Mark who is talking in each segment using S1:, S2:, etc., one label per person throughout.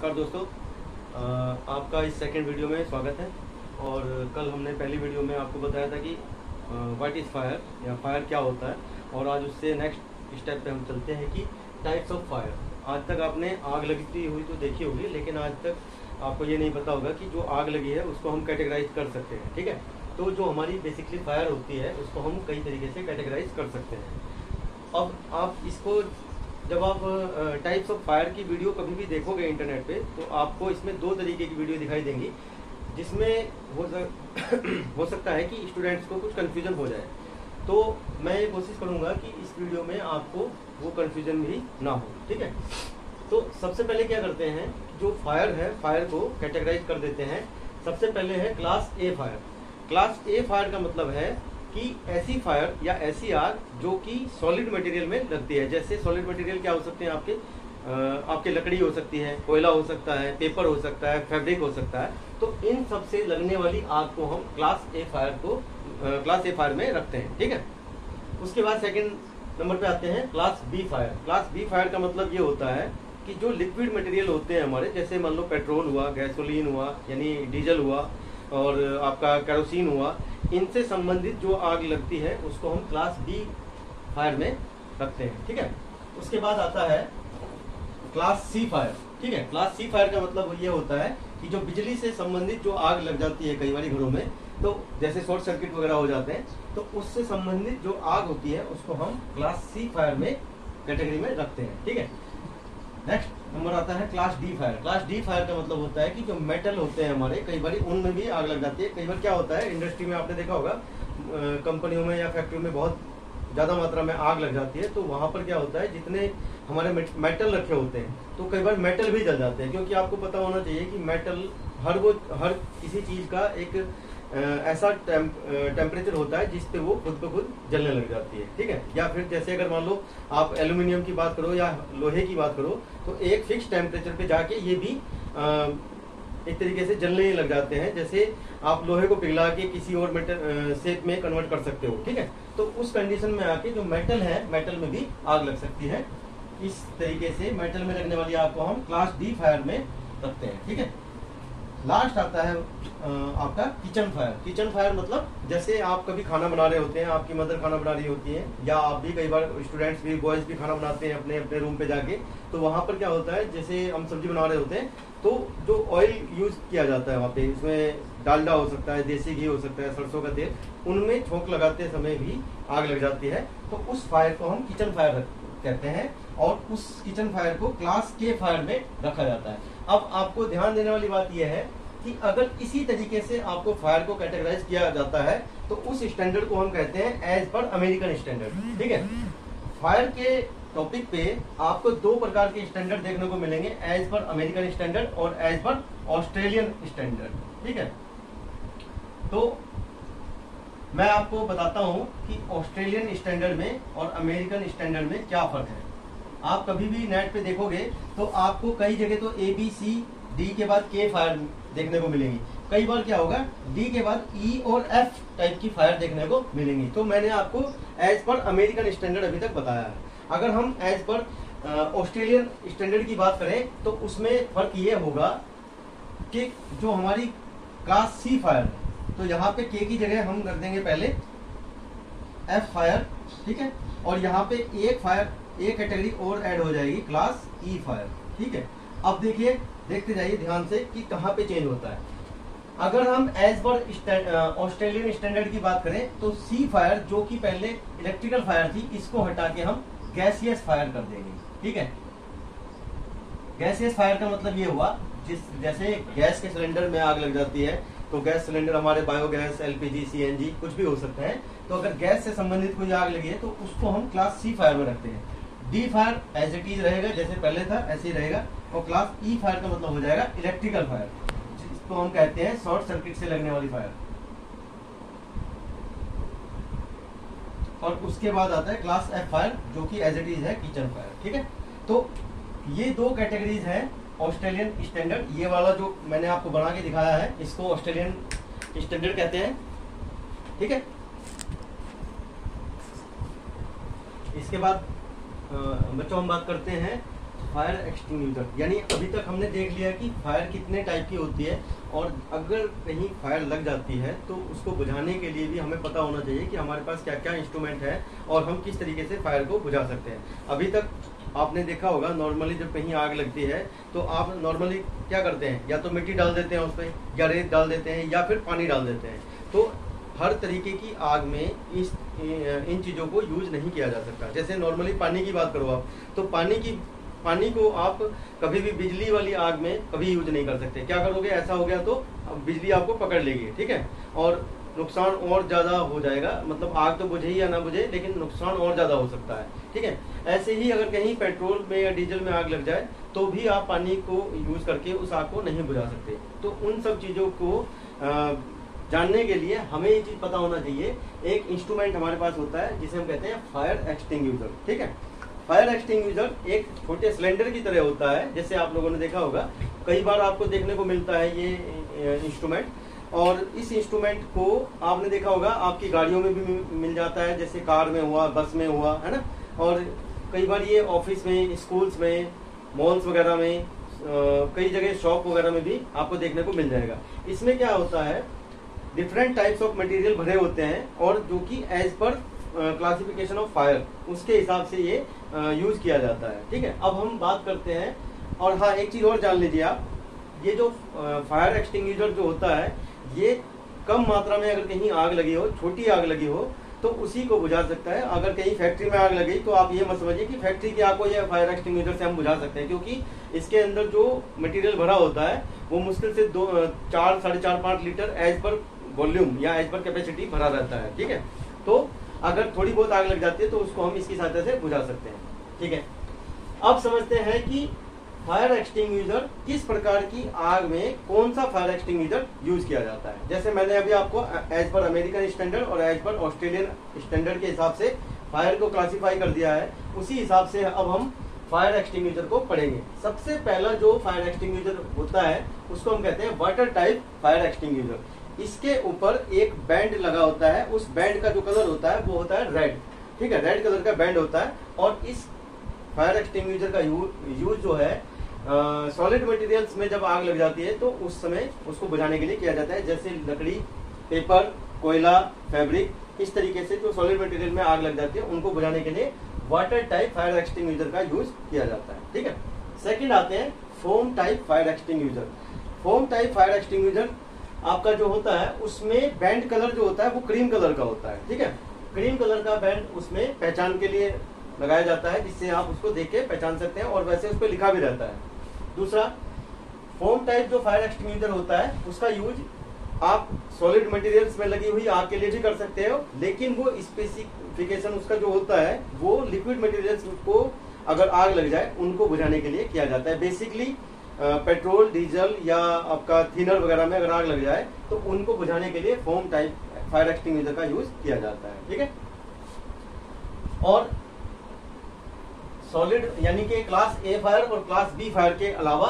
S1: नमस्कार दोस्तों, आपका इस सेकंड वीडियो में स्वागत है। और कल हमने पहली वीडियो में आपको बताया था कि व्हाट इज़ फायर या फायर क्या होता है, और आज उससे नेक्स्ट स्टेप पे हम चलते हैं कि टाइप्स ऑफ फायर। आज तक आपने आग लगती हुई तो देखी होगी, लेकिन आज तक आपको ये नहीं पता होगा कि जो आग लगी है उसको हम कैटेगराइज कर सकते हैं। ठीक है, तो जो हमारी बेसिकली फायर होती है उसको हम कई तरीके से कैटेगराइज कर सकते हैं। अब आप इसको जब आप टाइप्स ऑफ फायर की वीडियो कभी भी देखोगे इंटरनेट पे, तो आपको इसमें दो तरीके की वीडियो दिखाई देंगी, जिसमें हो सकता है कि स्टूडेंट्स को कुछ कन्फ्यूजन हो जाए। तो मैं ये कोशिश करूँगा कि इस वीडियो में आपको वो कन्फ्यूजन भी ना हो। ठीक है, तो सबसे पहले क्या करते हैं, जो फायर है फायर को कैटेगराइज कर देते हैं। सबसे पहले है क्लास ए फायर। क्लास ए फायर का मतलब है कि ऐसी फायर या ऐसी आग जो कि सॉलिड मटेरियल में लगती है। जैसे सॉलिड मटेरियल क्या हो सकते हैं, आपके लकड़ी हो सकती है, कोयला हो सकता है, पेपर हो सकता है, फैब्रिक हो सकता है। तो इन सब से लगने वाली आग को हम क्लास ए फायर में रखते हैं। ठीक है, उसके बाद सेकंड नंबर पे आते हैं class B fire. Class B fire का मतलब ये होता है कि जो लिक्विड मटेरियल होते हैं हमारे, जैसे मान लो पेट्रोल हुआ, गैसोलीन हुआ यानी डीजल हुआ, और आपका केरोसिन हुआ, इनसे संबंधित जो आग लगती है उसको हम क्लास बी फायर में रखते हैं। ठीक है, उसके बाद आता है क्लास सी फायर। ठीक है, क्लास सी फायर का मतलब ये होता है कि जो बिजली से संबंधित जो आग लग जाती है कई बार घरों में, तो जैसे शॉर्ट सर्किट वगैरह हो जाते हैं, तो उससे संबंधित जो आग होती है उसको हम क्लास सी फायर में कैटेगरी में रखते हैं। ठीक है, नेक्स्ट नंबर आता है class D fire. Class D fire का मतलब होता है कि जो मेटल होते हैं हमारे, कई बार उनमें भी आग लग जाती है। कई बार क्या होता है, इंडस्ट्री में आपने देखा होगा, कंपनियों में या फैक्ट्रियों में बहुत ज़्यादा मात्रा में आग लग जाती है। तो वहाँ पर क्या होता है, जितने हमारे मेटल रखे होते हैं, तो कई बार मेटल भी जल जाते हैं। क्योंकि आपको पता होना चाहिए कि मेटल हर किसी चीज़ का एक ऐसा टेम्परेचर होता है जिस पे वो खुद ब खुद जलने लग जाती है। ठीक है, या फिर जैसे अगर मान लो आप एल्यूमिनियम की बात करो या लोहे की बात करो, तो एक फिक्स टेम्परेचर पे जाके ये भी एक तरीके से जलने लग जाते हैं। जैसे आप लोहे को पिघला के किसी और मेटल शेप में कन्वर्ट कर सकते हो। ठीक है, तो उस कंडीशन में आके जो मेटल है, मेटल में भी आग लग सकती है। इस तरीके से मेटल में लगने वाली आग को हम क्लास डी फायर में रखते हैं। ठीक है, लास्ट आता है आपका किचन फायर। किचन फायर मतलब जैसे आप कभी खाना बना रहे होते हैं, आपकी मदर खाना बना रही होती है, या आप भी कई बार स्टूडेंट्स भी, बॉयज भी खाना बनाते हैं अपने अपने रूम पे जाके। तो वहाँ पर क्या होता है, जैसे हम सब्जी बना रहे होते हैं, तो जो ऑयल यूज किया जाता है वहाँ पे, इसमें डालडा हो सकता है, देसी घी हो सकता है, सरसों का तेल, उनमें छोंक लगाते समय भी आग लग जाती है। तो उस फायर को हम किचन फायर कहते हैं, और उस किचन फायर को क्लास के फायर में रखा जाता है। अब आपको ध्यान देने वाली बात यह है कि अगर इसी तरीके से आपको फायर को कैटेगराइज किया जाता है, तो उस स्टैंडर्ड को हम कहते हैं एज पर अमेरिकन स्टैंडर्ड। ठीक है, फायर के टॉपिक पे आपको दो प्रकार के स्टैंडर्ड देखने को मिलेंगे, एज पर अमेरिकन स्टैंडर्ड और एज पर ऑस्ट्रेलियन स्टैंडर्ड। ठीक है, तो मैं आपको बताता हूं कि ऑस्ट्रेलियन स्टैंडर्ड में और अमेरिकन स्टैंडर्ड में क्या फर्क है। आप कभी भी नेट पे देखोगे तो आपको कई जगह तो ए बी सी डी के बाद के फायर देखने को मिलेंगी। कई बार क्या होगा, डी के बाद ई और एफ टाइप की फायर देखने को मिलेंगी। तो मैंने आपको एज पर अमेरिकन स्टैंडर्ड अभी तक बताया है। अगर हम एज पर ऑस्ट्रेलियन स्टैंडर्ड की बात करें, तो उसमें फर्क ये होगा कि जो हमारी क्लास सी फायर है, तो यहाँ पे के की जगह हम रख देंगे पहले एफ फायर। ठीक है, और यहाँ पे एक फायर, एक कैटेगरी और ऐड हो जाएगी, क्लास ई फायर। ठीक है, अब देखिए, देखते जाइए ध्यान से कि कहाँ पे चेंज होता है। अगर हम एज पर ऑस्ट्रेलियन स्टैंडर्ड की बात करें, तो सी फायर जो कि पहले इलेक्ट्रिकल फायर थी, इसको हटा के हम गैसियस फायर कर देंगे। ठीक है, गैसियस फायर का मतलब ये हुआ, जैसे गैस के सिलेंडर में आग लग जाती है, तो गैस सिलेंडर हमारे बायोगैस, एलपीजी, सीएनजी कुछ भी हो सकते हैं। तो अगर गैस से संबंधित कोई आग लगी है तो उसको हम क्लास सी फायर में रखते हैं। D fire as it is रहेगा, जैसे पहले था ऐसे ही रहेगा। और क्लास ई फायर का मतलब हो जाएगा इलेक्ट्रिकल फायर, जिसको हम कहते हैं शॉर्ट सर्किट से लगने वाली फायर। और उसके बाद आता है क्लास एफ फायर, जो कि एज इट इज है किचन फायर। ठीक है, तो ये दो कैटेगरीज हैं ऑस्ट्रेलियन स्टैंडर्ड। ये वाला जो मैंने आपको बना के दिखाया है, इसको ऑस्ट्रेलियन स्टैंडर्ड कहते हैं। ठीक है, इसके बाद बच्चों हम बात करते हैं फायर एक्सटिंग्विशर, यानी अभी तक हमने देख लिया कि फायर कितने टाइप की होती है, और अगर कहीं फायर लग जाती है तो उसको बुझाने के लिए भी हमें पता होना चाहिए कि हमारे पास क्या क्या इंस्ट्रूमेंट है और हम किस तरीके से फायर को बुझा सकते हैं। अभी तक आपने देखा होगा नॉर्मली जब कहीं आग लगती है तो आप नॉर्मली क्या करते हैं, या तो मिट्टी डाल देते हैं उस पर, या रेत डाल देते हैं, या फिर पानी डाल देते हैं। तो हर तरीके की आग में इन चीज़ों को यूज नहीं किया जा सकता। जैसे नॉर्मली पानी की बात करो आप, तो पानी को आप कभी भी बिजली वाली आग में कभी यूज नहीं कर सकते। क्या करोगे, ऐसा हो गया तो बिजली आपको पकड़ लेगी, ठीक है, और नुकसान और ज़्यादा हो जाएगा। मतलब आग तो बुझे ही या ना बुझे, लेकिन नुकसान और ज़्यादा हो सकता है, ठीक है। ऐसे ही अगर कहीं पेट्रोल में या डीजल में आग लग जाए तो भी आप पानी को यूज करके उस आग को नहीं बुझा सकते। तो उन सब चीज़ों को जानने के लिए हमें ये चीज़ पता होना चाहिए। एक इंस्ट्रूमेंट हमारे पास होता है जिसे हम कहते हैं फायर एक्सटिंग्विशर, ठीक है। फायर एक्सटिंग्विशर एक छोटे सिलेंडर की तरह होता है, जैसे आप लोगों ने देखा होगा, कई बार आपको देखने को मिलता है ये इंस्ट्रूमेंट। और इस इंस्ट्रूमेंट को आपने देखा होगा आपकी गाड़ियों में भी मिल जाता है, जैसे कार में हुआ, बस में हुआ, है ना। और कई बार ये ऑफिस में, स्कूल्स में, मॉल्स वगैरह में, कई जगह शॉप वगैरह में भी आपको देखने को मिल जाएगा। इसमें क्या होता है, डिफरेंट टाइप्स ऑफ मटेरियल भरे होते हैं, और जो कि as per classification of fire उसके हिसाब से ये यूज किया जाता है, ठीक है। अब हम बात करते हैं, और हाँ एक चीज और जान लीजिए आप, ये जो फायर एक्सटिंग्विशर जो होता है ये कम मात्रा में अगर कहीं आग लगी हो, छोटी आग लगी हो, तो उसी को बुझा सकता है। अगर कहीं फैक्ट्री में आग लगी तो आप ये मत समझिए कि फैक्ट्री की आग को ये फायर एक्सटिंग्विशर से हम बुझा सकते हैं, क्योंकि इसके अंदर जो मटेरियल भरा होता है वो मुश्किल से 4, 4.5, 5 लीटर एज पर वॉल्यूम या एज पर कैपेसिटी भरा रहता है, ठीक है। तो अगर थोड़ी बहुत आग लग जाती है तो उसको हम इसकी सहायता से बुझा सकते हैं, ठीक है। अब समझते हैं कि फायर एक्सटिंग्विशर किस प्रकार की आग में कौन सा फायर एक्सटिंग्विशर यूज किया जाता है। जैसे मैंने अभी आपको एज पर अमेरिकन स्टैंडर्ड और एज पर ऑस्ट्रेलियन स्टैंडर्ड के हिसाब से फायर को क्लासिफाई कर दिया है, उसी हिसाब से अब हम फायर एक्सटिंग्विशर को पढ़ेंगे। सबसे पहला जो फायर एक्सटिंग्विशर होता है उसको हम कहते हैं वाटर टाइप फायर एक्सटिंग्विशर। इसके ऊपर एक बैंड लगा होता है, उस बैंड का जो कलर होता है वो होता है रेड, ठीक है, रेड कलर का बैंड होता है। और इस फायर एक्सटिंग्विशर का यूज जो है सॉलिड मटेरियल्स में जब आग लग जाती है तो उस समय उसको बुझाने के लिए किया जाता है, जैसे लकड़ी, पेपर, कोयला, फैब्रिक, इस तरीके से जो सॉलिड मटेरियल में आग लग जाती है उनको बुझाने के लिए वाटर टाइप फायर एक्सटिंग्विशर का यूज किया जाता है, ठीक है। सेकंड आते हैं foam type fire extinguisher. Foam type fire extinguisher आपका जो होता है उसमें बैंड कलर जो होता है वो क्रीम कलर का होता है, ठीक है। क्रीम कलर का बैंड उसमें पहचान के लिए लगाया जाता है, जिससे आप उसको देख के पहचान सकते हैं, और वैसे उस पर लिखा भी रहता है। दूसरा, फोम टाइप जो फायर एक्सटिंग्विशर होता है उसका यूज आप सॉलिड मटेरियल्स में लगी हुई आग के लिए भी कर सकते हो, लेकिन वो स्पेसिफिकेशन उसका जो होता है वो लिक्विड मटेरियल्स को अगर आग लग जाए उनको बुझाने के लिए किया जाता है। बेसिकली पेट्रोल, डीजल या आपका थिनर वगैरह में अगर आग लग जाए तो उनको बुझाने के लिए फोम टाइप फायर एक्सटिंग्विशर का यूज किया जाता है, ठीक है। और सॉलिड यानी कि क्लास ए फायर और क्लास बी फायर के अलावा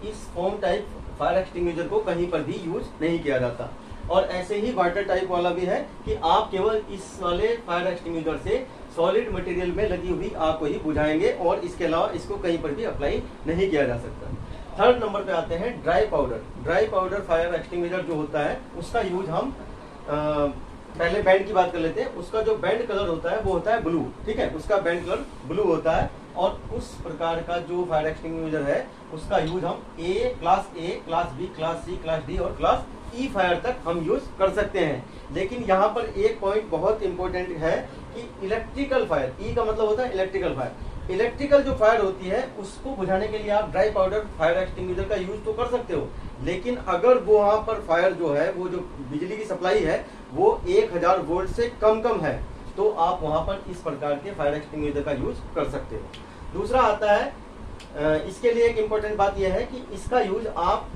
S1: इस फोम टाइप फायर एक्सटिंग्विशर को कहीं पर भी यूज नहीं किया जाता। और ऐसे ही वाटर टाइप वाला भी है कि आप केवल इस वाले फायर एक्सटिंग्विशर से सॉलिड मटेरियल में लगी हुई आग को ही बुझाएंगे, और इसके अलावा इसको कहीं पर भी अप्लाई नहीं किया जा सकता। थर्ड नंबर पे आते हैं dry powder. Dry powder fire extinguisher जो होता है उसका यूज हम पहले बैंड की बात कर लेते हैं। उसका जो बैंड कलर होता है वो होता है ब्लू, ठीक है, उसका बैंड कलर ब्लू होता है। और उस प्रकार का जो फायर एक्सटिंग्विशर है उसका यूज हम class A, class B, class C, class D और क्लास ई फायर तक हम यूज कर सकते हैं। लेकिन यहाँ पर एक पॉइंट बहुत इंपॉर्टेंट है कि इलेक्ट्रिकल फायर, ई का मतलब होता है इलेक्ट्रिकल फायर। इलेक्ट्रिकल जो फायर होती है उसको बुझाने के लिए आप ड्राई पाउडर फायर एक्सटिंग्विशर का यूज तो कर सकते हो, लेकिन अगर वो वहां पर फायर जो है वो जो बिजली की सप्लाई है वो 1000 वोल्ट से कम है तो आप वहां पर इस प्रकार के फायर एक्सटिंग्विशर का यूज कर सकते हो। दूसरा आता है, इसके लिए एक इम्पोर्टेंट बात यह है कि इसका यूज आप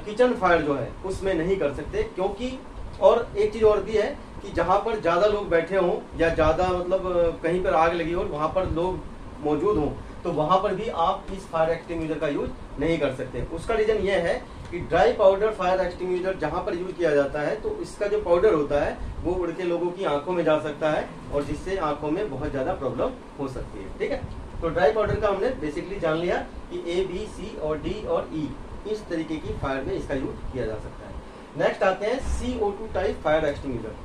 S1: किचन फायर जो है उसमें नहीं कर सकते, क्योंकि और एक चीज और भी है कि जहां पर ज्यादा लोग बैठे हों या ज्यादा मतलब कहीं पर आग लगी हो वहां पर लोग मौजूद हों तो वहां पर भी आप इस फायर एक्सटिंग्विशर का यूज नहीं कर सकते। उसका रीजन यह है कि ड्राई पाउडर फायर एक्सटिंग्विशर जहां पर यूज किया जाता है तो इसका जो पाउडर होता है वो उड़ के लोगों की आंखों में जा सकता है और जिससे आंखों में बहुत ज्यादा प्रॉब्लम हो सकती है, ठीक है। तो ड्राई पाउडर का हमने बेसिकली जान लिया कि ए, बी, सी और डी और ई, इस तरीके की फायर में इसका यूज किया जा सकता है। नेक्स्ट आते हैं CO2 type fire extinguisher.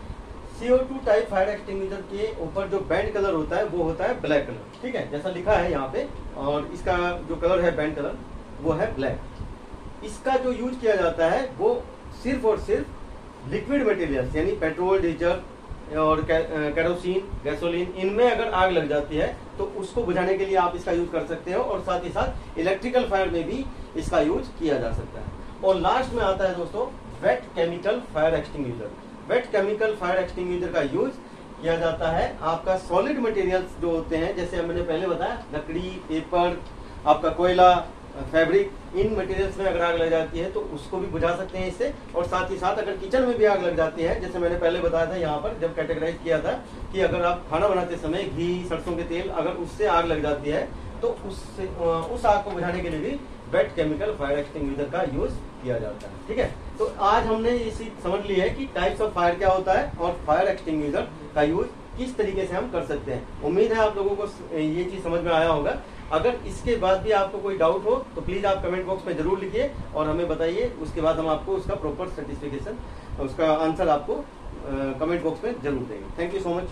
S1: CO2 type fire extinguisher के ऊपर जो बैंड कलर होता है वो होता है ब्लैक कलर, ठीक है, जैसा लिखा है यहाँ पे, और इसका जो कलर है बैंड कलर वो है ब्लैक। इसका जो यूज किया जाता है वो सिर्फ और सिर्फ लिक्विड मटेरियल्स यानी पेट्रोल, डीजल और केरोसिन, गैसोलीन, इनमें अगर आग लग जाती है तो उसको बुझाने के लिए आप इसका यूज कर सकते हो, और साथ ही साथ इलेक्ट्रिकल फायर में भी इसका यूज किया जा सकता है। और लास्ट में आता है दोस्तों wait chemical fire extinguisher. Wait chemical fire extinguisher का यूज किया जाता है आपका सॉलिड मटेरियल्स जो होते हैं, जैसे मैंने पहले बताया लकड़ी, पेपर, आपका कोयला, फैब्रिक, इन मटेरियल्स में अगर आग लग जाती है तो उसको भी बुझा सकते हैं इससे। और साथ ही साथ अगर किचन में भी आग लग जाती है, जैसे मैंने पहले बताया था यहाँ पर जब कैटेगराइज किया था कि अगर आप खाना बनाते समय घी, सरसों के तेल, अगर उससे आग लग जाती है तो उससे उस आग को बुझाने के लिए भी वेट केमिकल फायर एक्सटिंग्विशर का यूज किया जाता है, ठीक है। तो आज हमने इसी समझ ली है कि टाइप्स ऑफ फायर क्या होता है और फायर एक्सटिंग्विशर का यूज किस तरीके से हम कर सकते हैं। उम्मीद है आप लोगों को ये चीज समझ में आया होगा। अगर इसके बाद भी आपको कोई डाउट हो तो प्लीज आप कमेंट बॉक्स में जरूर लिखिए और हमें बताइए, उसके बाद हम आपको उसका प्रॉपर सर्टिफिकेशन, उसका आंसर आपको कमेंट बॉक्स में जरूर देंगे। Thank you so much.